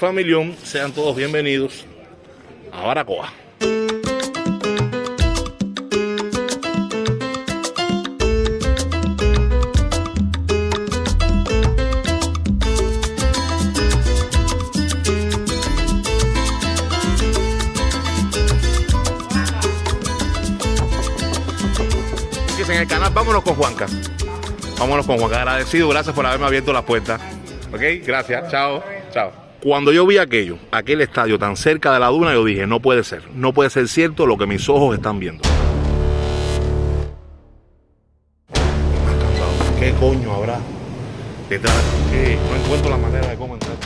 Familión, sean todos bienvenidos a Baracoa. En el canal, vámonos con Juanca. Vámonos con Juanca. Agradecido, gracias por haberme abierto las puertas. Ok, gracias. Chao. Chao. Cuando yo vi aquel estadio tan cerca de la duna, yo dije, no puede ser cierto lo que mis ojos están viendo. ¿Qué coño habrá detrás? No encuentro la manera de cómo entrar.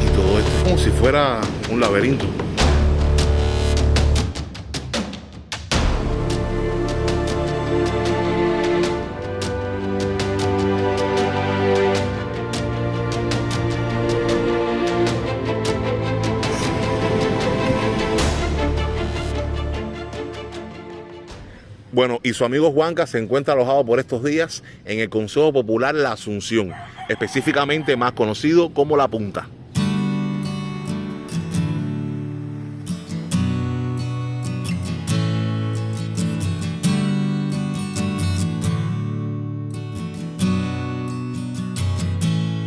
Y todo esto es como si fuera un laberinto. Bueno, y su amigo Juanca se encuentra alojado por estos días en el Consejo Popular La Asunción, específicamente más conocido como La Punta.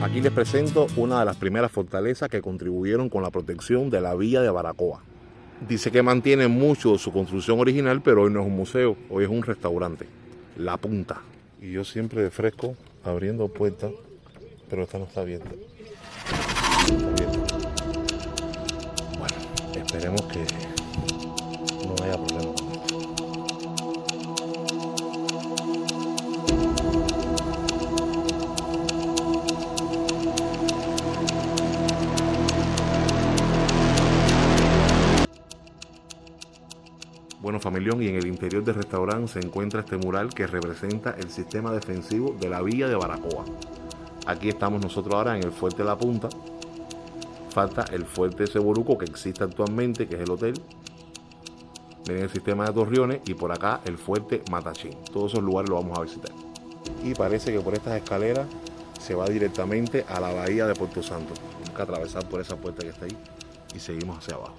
Aquí les presento una de las primeras fortalezas que contribuyeron con la protección de la villa de Baracoa. Dice que mantiene mucho de su construcción original, pero hoy no es un museo, hoy es un restaurante, La Punta. Y yo siempre de fresco, abriendo puertas, pero esta no está abierta. Bueno, esperemos que no haya problema con esto. Bueno, familión, y en el interior del restaurante se encuentra este mural que representa el sistema defensivo de la villa de Baracoa. Aquí estamos nosotros ahora en el Fuerte La Punta. Falta el Fuerte Seboruco, que existe actualmente, que es el hotel. Miren el sistema de torreones, y por acá el Fuerte Matachín. Todos esos lugares los vamos a visitar. Y parece que por estas escaleras se va directamente a la bahía de Puerto Santo. Tenemos que atravesar por esa puerta que está ahí y seguimos hacia abajo.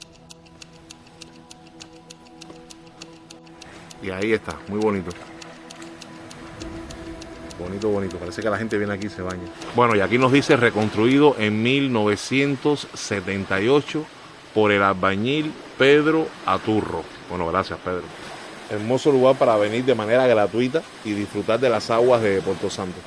Y ahí está, muy bonito. Bonito, bonito. Parece que la gente viene aquí y se baña. Bueno, y aquí nos dice reconstruido en 1978 por el albañil Pedro Aturro. Bueno, gracias, Pedro. Hermoso lugar para venir de manera gratuita y disfrutar de las aguas de Puerto Santo.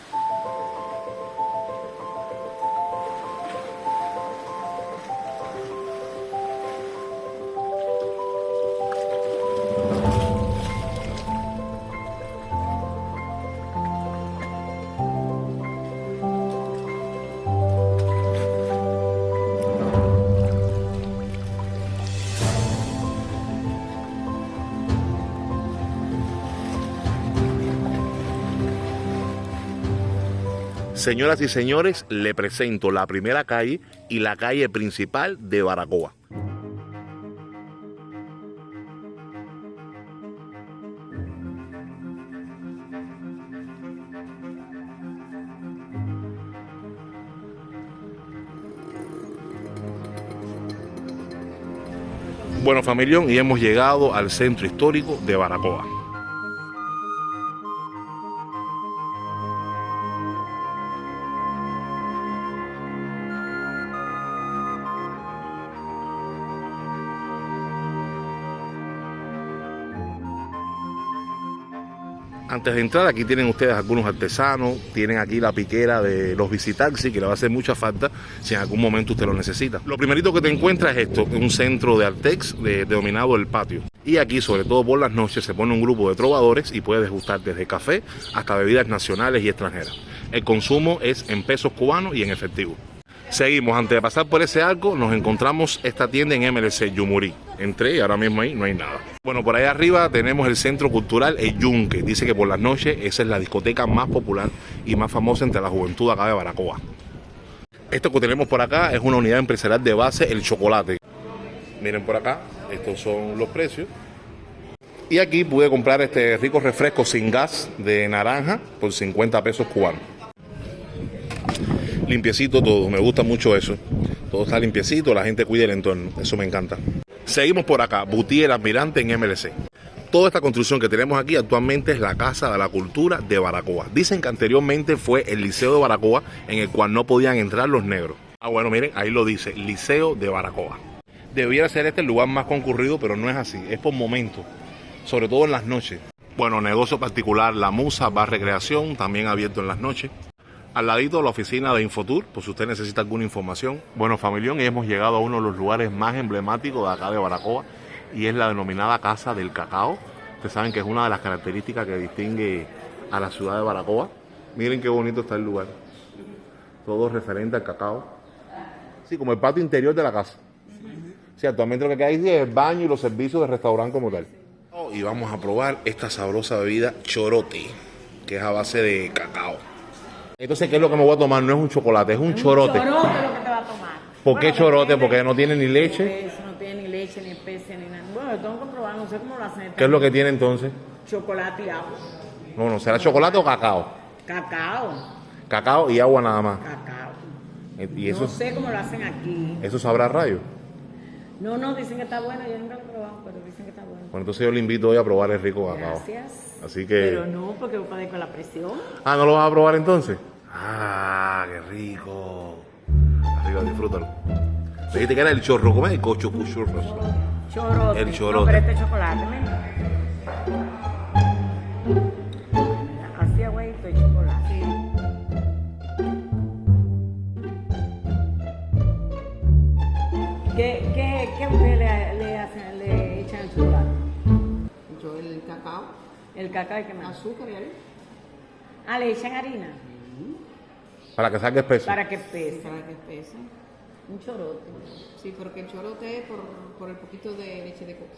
Señoras y señores, le presento la primera calle y la calle principal de Baracoa. Bueno, familión, y hemos llegado al centro histórico de Baracoa. Antes de entrar, aquí tienen ustedes algunos artesanos, tienen aquí la piquera de los visitaxis, que le va a hacer mucha falta si en algún momento usted lo necesita. Lo primerito que te encuentras es esto, un centro de Artex denominado El Patio. Y aquí, sobre todo por las noches, se pone un grupo de trovadores y puedes degustar desde café hasta bebidas nacionales y extranjeras. El consumo es en pesos cubanos y en efectivo. Seguimos, antes de pasar por ese arco, nos encontramos esta tienda en MLC Yumurí. Entré y ahora mismo ahí no hay nada. Bueno, por ahí arriba tenemos el Centro Cultural El Yunque. Dice que por las noches esa es la discoteca más popular y más famosa entre la juventud acá de Baracoa. Esto que tenemos por acá es una unidad empresarial de base, El Chocolate. Miren por acá, estos son los precios. Y aquí pude comprar este rico refresco sin gas de naranja por 50 pesos cubanos. Limpiecito todo, me gusta mucho eso. Todo está limpiecito, la gente cuida el entorno, eso me encanta. Seguimos por acá, Boutique El Almirante en MLC. Toda esta construcción que tenemos aquí actualmente es la Casa de la Cultura de Baracoa. Dicen que anteriormente fue el Liceo de Baracoa, en el cual no podían entrar los negros. Ah, bueno, miren, ahí lo dice, Liceo de Baracoa. Debiera ser este el lugar más concurrido, pero no es así, es por momentos, sobre todo en las noches. Bueno, negocio particular, La Musa, bar recreación, también abierto en las noches. Al ladito la oficina de Infotour, por si usted necesita alguna información. Bueno, familión, y hemos llegado a uno de los lugares más emblemáticos de acá de Baracoa, y es la denominada Casa del Cacao. Ustedes saben que es una de las características que distingue a la ciudad de Baracoa. Miren qué bonito está el lugar. Todo referente al cacao. Sí, como el patio interior de la casa. Sí, actualmente lo que hay es el baño y los servicios del restaurante como tal. Y vamos a probar esta sabrosa bebida chorote, que es a base de cacao. Entonces, ¿qué es lo que me voy a tomar? No es un chocolate, es un chorote. Un chorote lo que te va a tomar. ¿Por qué chorote? Porque no tiene ni leche. Eso no tiene ni leche, ni especia, ni nada. Bueno, lo tengo que probar, no sé cómo lo hacen. ¿Qué es lo que tiene entonces? Chocolate y agua. No, ¿será chocolate o cacao? Cacao. Cacao y agua nada más. Cacao. ¿Y eso, no sé cómo lo hacen aquí. eso sabrá a rayo? No, dicen que está bueno. Yo nunca lo he probado, pero dicen que está bueno. Bueno, entonces yo le invito hoy a probar el rico cacao. Gracias. Así que... Pero no, porque voy a poder con la presión. Ah, ¿no lo vas a probar entonces? Ah, qué rico. Arriba, disfrútalo. Me dijiste que era el chorro, ¿cómo es? El cocho churros. Chorote. El chorote. No, pero este chocolate, mira. Así agüito y chocolate. ¿Qué ustedes le hacen, le echan al chocolate? Yo el cacao, El cacao y qué más. azúcar y harina. Ah, le echan harina Para que salga espeso. para que pese. Para que espese. Un chorote. Sí, porque el chorote es por el poquito de leche de coco.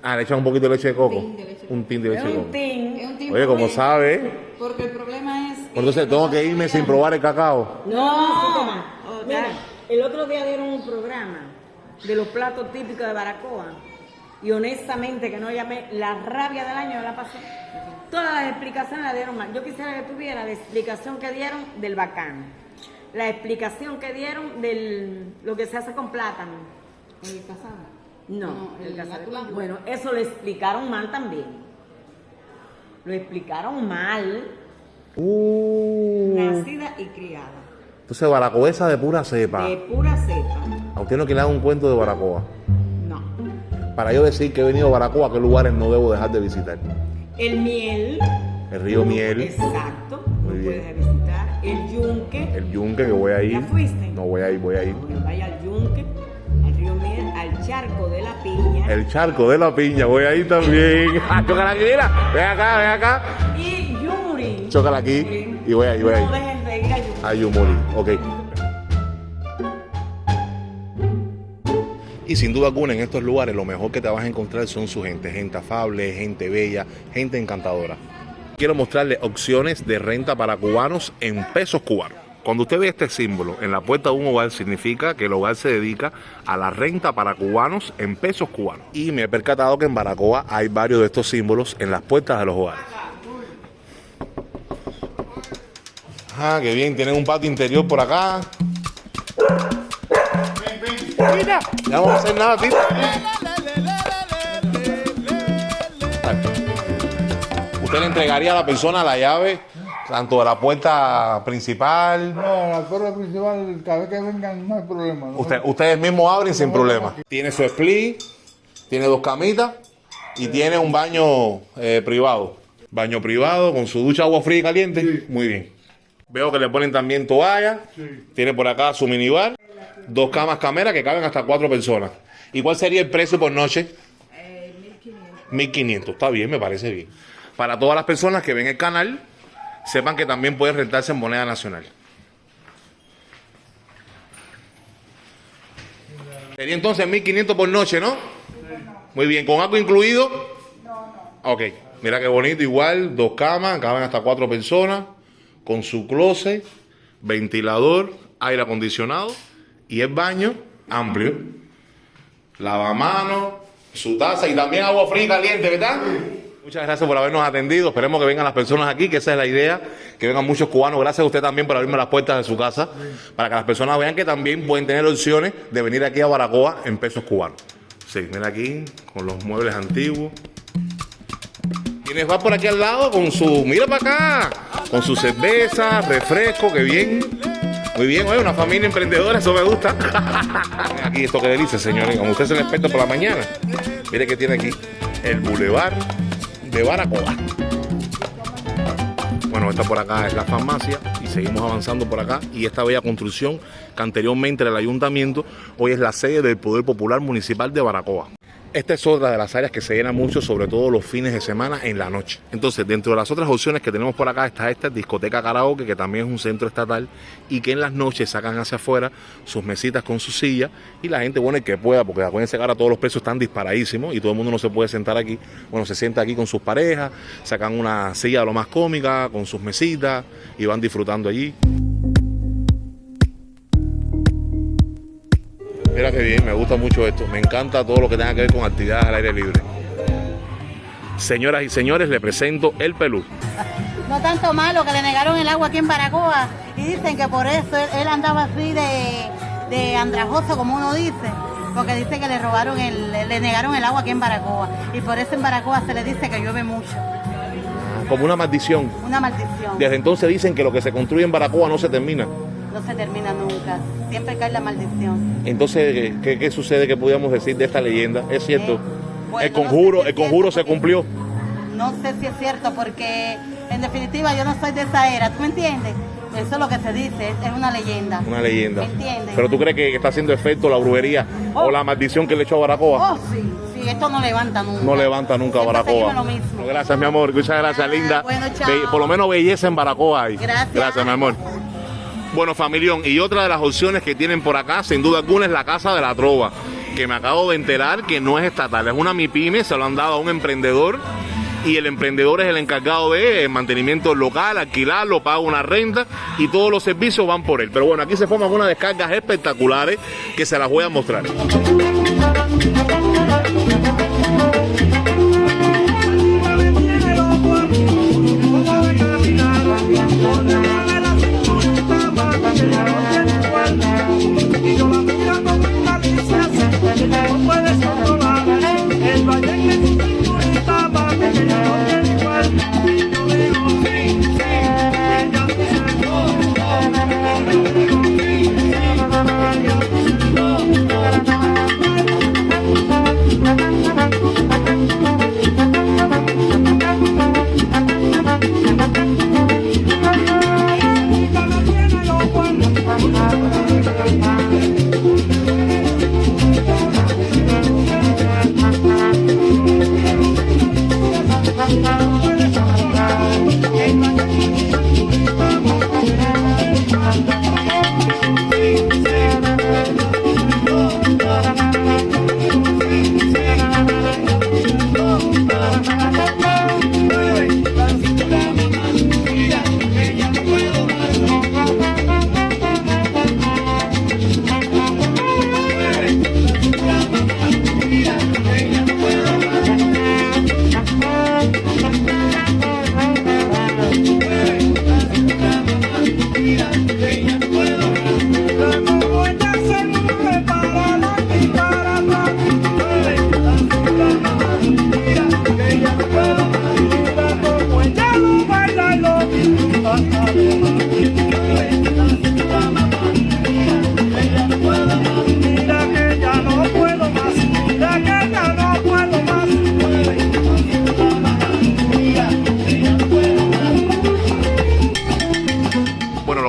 Ah, le echan un poquito de leche de coco. Un tin de leche de Un tin de leche de Es coco. un tin. Es un tipo Oye, como de- sabe. Porque el problema es... Pues entonces tengo que irme sin probar el cacao. No, mira, el otro día dieron un programa de los platos típicos de Baracoa y honestamente que no llamé, la rabia del año la pasé. Todas las explicaciones la dieron mal. Yo quisiera que tuviera la explicación que dieron del bacán, la explicación que dieron de lo que se hace con plátano. El casado. No, el casado. Bueno, eso lo explicaron mal también. Lo explicaron mal, nacida y criada, Entonces, baracoesa de pura cepa. de pura cepa. A usted no quiere dar un cuento de Baracoa. No. Para yo decir que he venido a Baracoa, ¿qué lugares no debo dejar de visitar? El miel. El río Miel, Exacto. Muy Lo bien. puedes visitar. El yunque. el Yunque, que voy a ir. ¿Ya fuiste? No voy a ir, voy a ir. Bueno, vaya al yunque, al río Miel, al charco de la piña. El charco de la piña, voy a ir también. Chócala aquí, mira. Ven acá, ven acá. Y Yumuri. Chócala aquí y voy a ir, voy a ir. No dejes de ir a Yumuri. A Yumuri, ok. Y sin duda alguna en estos lugares lo mejor que te vas a encontrar son su gente, gente afable, gente bella, gente encantadora. Quiero mostrarles opciones de renta para cubanos en pesos cubanos. Cuando usted ve este símbolo en la puerta de un hogar, significa que el hogar se dedica a la renta para cubanos en pesos cubanos. Y me he percatado que en Baracoa hay varios de estos símbolos en las puertas de los hogares. Ah, qué bien, tienen un patio interior por acá. Mira, ya no vamos a hacer nada, tío. ¿Usted le entregaría a la persona la llave, tanto de la puerta principal? No, la puerta principal, cada vez que vengan no hay problema. ¿no? Ustedes mismos abren sin problema. Tiene su split, tiene 2 camitas y tiene un baño privado. Baño privado con su ducha, agua fría y caliente. Sí. Muy bien. Veo que le ponen también toalla. Sí. Tiene por acá su minibar. 2 camas cameras que caben hasta 4 personas. ¿Y cuál sería el precio por noche? 1.500. Está bien, me parece bien. Para todas las personas que ven el canal, sepan que también puede rentarse en moneda nacional. Sería entonces 1.500 por noche, ¿no? Muy bien. ¿Con algo incluido? Ok. Mira qué bonito. Igual, 2 camas, caben hasta 4 personas. Con su closet, ventilador, aire acondicionado y el baño amplio. Lavamanos, su taza y también agua fría y caliente, ¿verdad? Muchas gracias por habernos atendido. Esperemos que vengan las personas aquí, que esa es la idea, que vengan muchos cubanos. Gracias a usted también por abrirme las puertas de su casa, para que las personas vean que también pueden tener opciones de venir aquí a Baracoa en pesos cubanos. Sí, mira aquí, con los muebles antiguos. Quienes va por aquí al lado con su, mira para acá, con su cerveza, refresco, que bien. Muy bien, oye, una familia emprendedora, eso me gusta. Aquí esto que delicia, señores, como usted es el experto por la mañana. Mire que tiene aquí el Boulevard de Baracoa. Bueno, esta por acá es la farmacia y seguimos avanzando por acá. Y esta bella construcción que anteriormente era el ayuntamiento, hoy es la sede del Poder Popular Municipal de Baracoa. Esta es otra de las áreas que se llena mucho, sobre todo los fines de semana en la noche. Entonces, dentro de las otras opciones que tenemos por acá está esta discoteca karaoke, que también es un centro estatal y que en las noches sacan hacia afuera sus mesitas con sus sillas y la gente, bueno, el que pueda, porque acuérdense que ahora todos los precios están disparadísimos y todo el mundo no se puede sentar aquí. Bueno, se sienta aquí con sus parejas, sacan una silla lo más cómica, con sus mesitas y van disfrutando allí. Mira qué bien, me gusta mucho esto. Me encanta todo lo que tenga que ver con actividades al aire libre. Señoras y señores, le presento el Pelú. No tanto malo que le negaron el agua aquí en Baracoa y dicen que por eso él andaba así de andrajoso, como uno dice, porque dice que le negaron el agua aquí en Baracoa y por eso en Baracoa se le dice que llueve mucho. Como una maldición. Una maldición. Desde entonces dicen que lo que se construye en Baracoa no se termina. No se termina nunca, siempre cae la maldición. Entonces, ¿qué sucede que podíamos decir de esta leyenda? ¿Es cierto? Bueno, el conjuro se cumplió. No sé si es cierto porque en definitiva yo no soy de esa era, ¿tú me entiendes? Eso es lo que se dice, es una leyenda. Una leyenda. ¿Me entiendes? ¿Pero tú crees que está haciendo efecto la brujería o la maldición que le echó a Baracoa? Oh, sí, esto no levanta nunca. No levanta nunca a Baracoa. Lo mismo. Gracias, mi amor. Muchas gracias, linda. Bueno, chao. Por lo menos belleza en Baracoa hay. Gracias. Gracias, mi amor. Bueno, familión, y otra de las opciones que tienen por acá, sin duda alguna, es la Casa de la Trova, que me acabo de enterar que no es estatal, es una MIPYME, se lo han dado a un emprendedor y el emprendedor es el encargado de mantenimiento local, alquilarlo, paga una renta y todos los servicios van por él. Pero bueno, aquí se forman unas descargas espectaculares que se las voy a mostrar.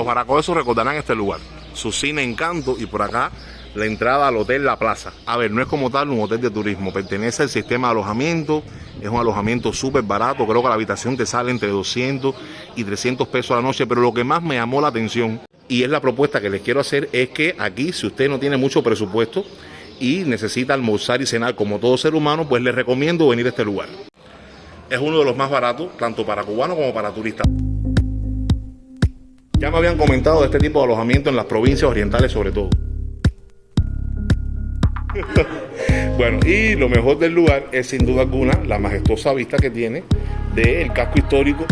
Baracoesos recordarán este lugar, su cine Encanto, y por acá la entrada al Hotel La Plaza. A ver, no es como tal un hotel de turismo, pertenece al sistema de alojamiento, es un alojamiento súper barato, creo que la habitación te sale entre 200 y 300 pesos a la noche, pero lo que más me llamó la atención, y es la propuesta que les quiero hacer, es que aquí, si usted no tiene mucho presupuesto y necesita almorzar y cenar como todo ser humano, pues les recomiendo venir a este lugar. Es uno de los más baratos, tanto para cubanos como para turistas. Ya me habían comentado de este tipo de alojamiento en las provincias orientales sobre todo. Bueno, y lo mejor del lugar es sin duda alguna la majestuosa vista que tiene del casco histórico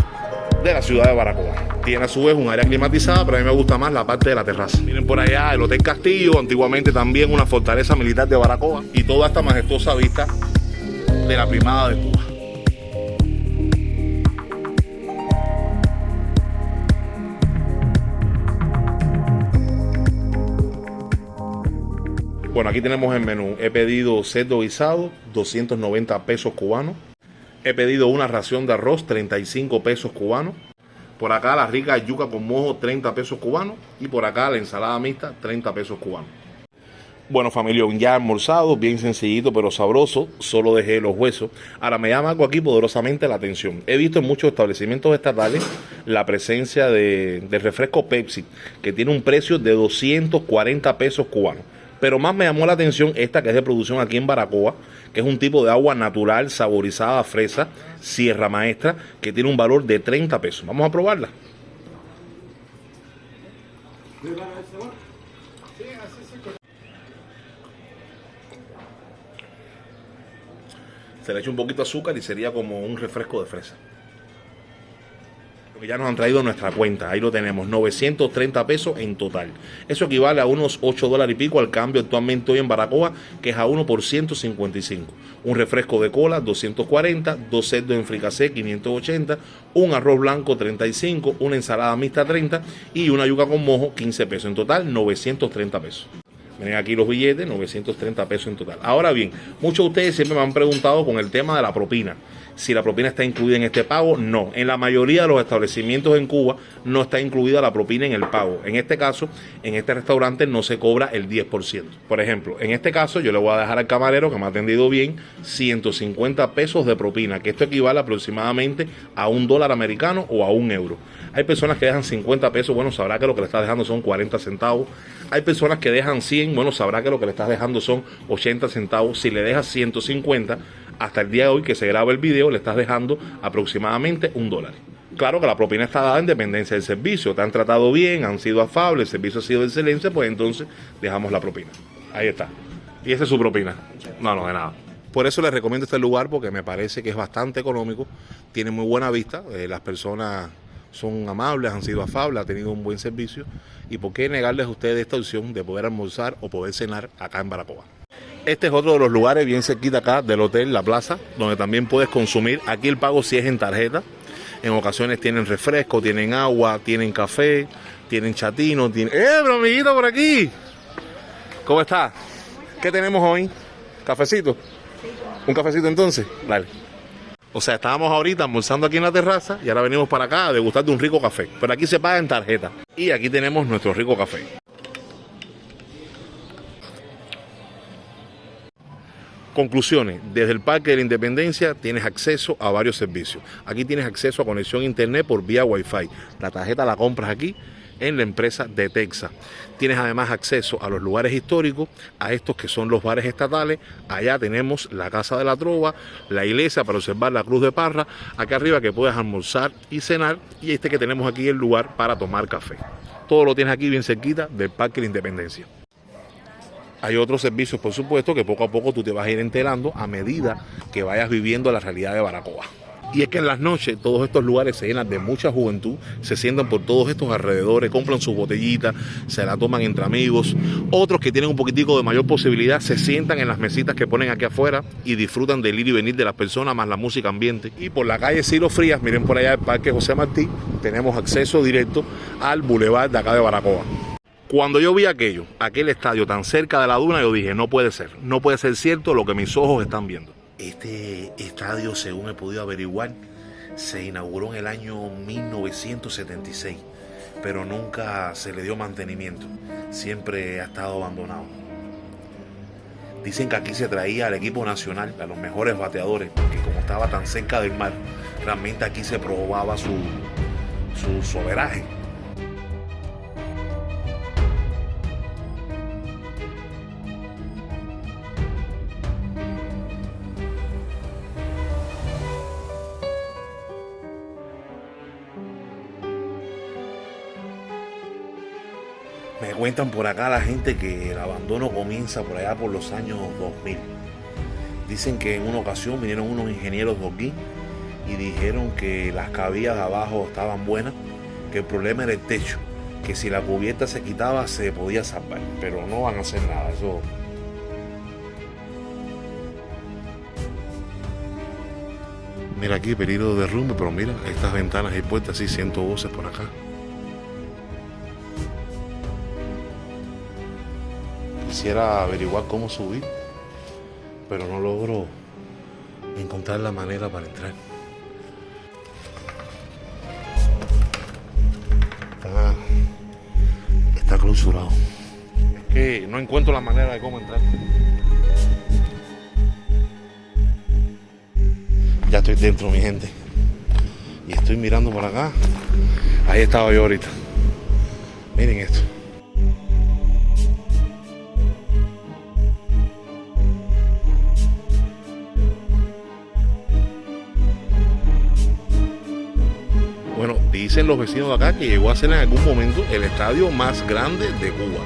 de la ciudad de Baracoa. Tiene a su vez un área climatizada, pero a mí me gusta más la parte de la terraza. Miren por allá el Hotel Castillo, antiguamente también una fortaleza militar de Baracoa, y toda esta majestuosa vista de la Primada de Cuba. Bueno, aquí tenemos el menú. He pedido cerdo guisado, 290 pesos cubanos. He pedido una ración de arroz, 35 pesos cubanos. Por acá la rica yuca con mojo, 30 pesos cubanos. Y por acá la ensalada mixta, 30 pesos cubanos. Bueno, familión, ya almorzado, bien sencillito pero sabroso. Solo dejé los huesos. Ahora me llama algo aquí poderosamente la atención. He visto en muchos establecimientos estatales la presencia del refresco Pepsi, que tiene un precio de 240 pesos cubanos. Pero más me llamó la atención esta que es de producción aquí en Baracoa, que es un tipo de agua natural saborizada a fresa, Sierra Maestra, que tiene un valor de 30 pesos. Vamos a probarla. Se le echa un poquito de azúcar y sería como un refresco de fresa. Que ya nos han traído nuestra cuenta, ahí lo tenemos, 930 pesos en total. Eso equivale a unos 8 dólares y pico al cambio actualmente hoy en Baracoa, que es a 1 por 155. Un refresco de cola, 240, 2 cerdos en fricasé, 580, un arroz blanco, 35, una ensalada mixta, 30 y una yuca con mojo, 15 pesos. En total, 930 pesos. Miren aquí los billetes, 930 pesos en total. Ahora bien, muchos de ustedes siempre me han preguntado con el tema de la propina. Si la propina está incluida en este pago, no. En la mayoría de los establecimientos en Cuba no está incluida la propina en el pago. En este caso, en este restaurante no se cobra el 10%. Por ejemplo, en este caso yo le voy a dejar al camarero que me ha atendido bien 150 pesos de propina, que esto equivale aproximadamente a $1 americano o a €1. Hay personas que dejan 50 pesos, bueno, sabrá que lo que le estás dejando son 40 centavos. Hay personas que dejan 100, bueno, sabrá que lo que le estás dejando son 80 centavos. Si le dejas 150, hasta el día de hoy que se graba el video, le estás dejando aproximadamente $1. Claro que la propina está dada en dependencia del servicio. Te han tratado bien, han sido afables, el servicio ha sido de excelencia, pues entonces dejamos la propina. Ahí está. Y esa es su propina. No, de nada. Por eso les recomiendo este lugar, porque me parece que es bastante económico, tiene muy buena vista, las personas son amables, han sido afables, ha tenido un buen servicio. ¿Y por qué negarles a ustedes esta opción de poder almorzar o poder cenar acá en Baracoa? Este es otro de los lugares bien cerquita acá del hotel La Plaza, donde también puedes consumir. Aquí el pago sí es en tarjeta. En ocasiones tienen refresco, tienen agua, tienen café, tienen chatino, tienen... ¡Bro, amiguito por aquí! ¿Cómo está? ¿Qué tenemos hoy? ¿Cafecito? ¿Un cafecito entonces? Dale. O sea, estábamos ahorita almorzando aquí en la terraza y ahora venimos para acá a degustar de un rico café. Pero aquí se paga en tarjeta. Y aquí tenemos nuestro rico café. Conclusiones, desde el Parque de la Independencia tienes acceso a varios servicios. Aquí tienes acceso a conexión a internet por vía Wi-Fi. La tarjeta la compras aquí en la empresa de Texas. Tienes además acceso a los lugares históricos, a estos que son los bares estatales. Allá tenemos la Casa de la Trova, la iglesia para observar la Cruz de Parra. Acá arriba que puedes almorzar y cenar. Y este que tenemos aquí el lugar para tomar café. Todo lo tienes aquí bien cerquita del Parque de la Independencia. Hay otros servicios, por supuesto, que poco a poco tú te vas a ir enterando a medida que vayas viviendo la realidad de Baracoa. Y es que en las noches todos estos lugares se llenan de mucha juventud, se sientan por todos estos alrededores, compran sus botellitas, se la toman entre amigos. Otros que tienen un poquitico de mayor posibilidad se sientan en las mesitas que ponen aquí afuera y disfrutan del ir y venir de las personas más la música ambiente. Y por la calle Ciro Frías, miren por allá el Parque José Martí, tenemos acceso directo al bulevar de acá de Baracoa. Cuando yo vi aquel estadio tan cerca de la duna, yo dije, no puede ser cierto lo que mis ojos están viendo. Este estadio, según he podido averiguar, se inauguró en el año 1976, pero nunca se le dio mantenimiento, siempre ha estado abandonado. Dicen que aquí se traía al equipo nacional, a los mejores bateadores, porque como estaba tan cerca del mar, realmente aquí se probaba su soberaje. Me cuentan por acá la gente que el abandono comienza por allá por los años 2000. Dicen que en una ocasión vinieron unos ingenieros de aquí y dijeron que las cabillas de abajo estaban buenas, que el problema era el techo, que si la cubierta se quitaba se podía salvar, pero no van a hacer nada, eso. Mira aquí, peligro de derrumbe, pero mira, estas ventanas y puertas, sí, siento voces por acá. Quisiera averiguar cómo subir, pero no logro encontrar la manera para entrar. Está clausurado. Es que no encuentro la manera de cómo entrar. Ya estoy dentro, mi gente. Y estoy mirando por acá. Ahí estaba yo ahorita. Miren esto. Bueno, dicen los vecinos de acá que llegó a ser en algún momento el estadio más grande de Cuba.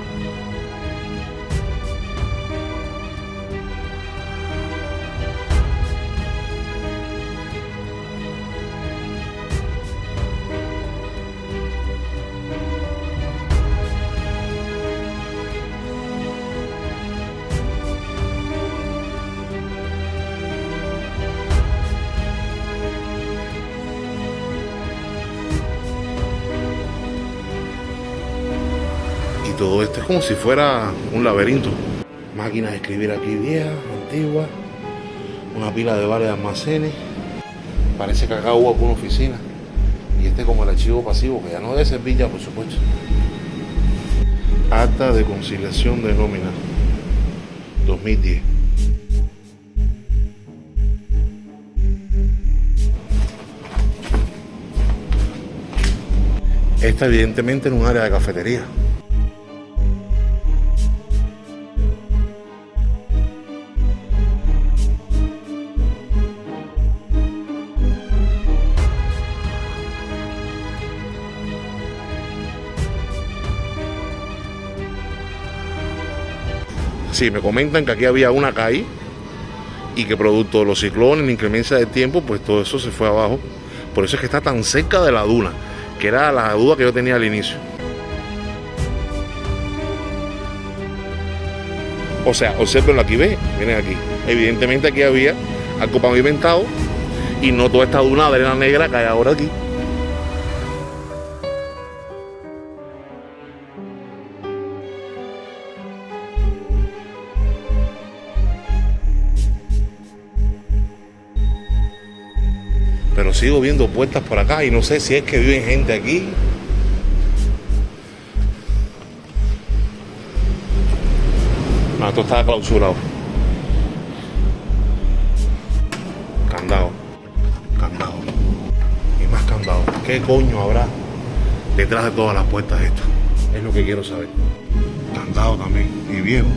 Todo esto es como si fuera un laberinto. Máquinas de escribir aquí viejas, antiguas. Una pila de bares de almacenes. Parece que acá hubo alguna oficina. Y este como el archivo pasivo, que ya no debe servir ya, por supuesto. Acta de conciliación de nómina 2010. Esta evidentemente en un área de cafetería. Sí, me comentan que aquí había una calle y que producto de los ciclones, la inclemencia del tiempo, pues todo eso se fue abajo. Por eso es que está tan cerca de la duna, que era la duda que yo tenía al inicio. O sea, observenlo aquí, miren aquí. Evidentemente aquí había algo pavimentado y no toda esta duna de arena negra que hay ahora aquí. Pero sigo viendo puertas por acá y no sé si es que viven gente aquí. No, esto está clausurado. Candado. Candado. Y más candado. ¿Qué coño habrá detrás de todas las puertas esto? Es lo que quiero saber. Candado también. Y viejo.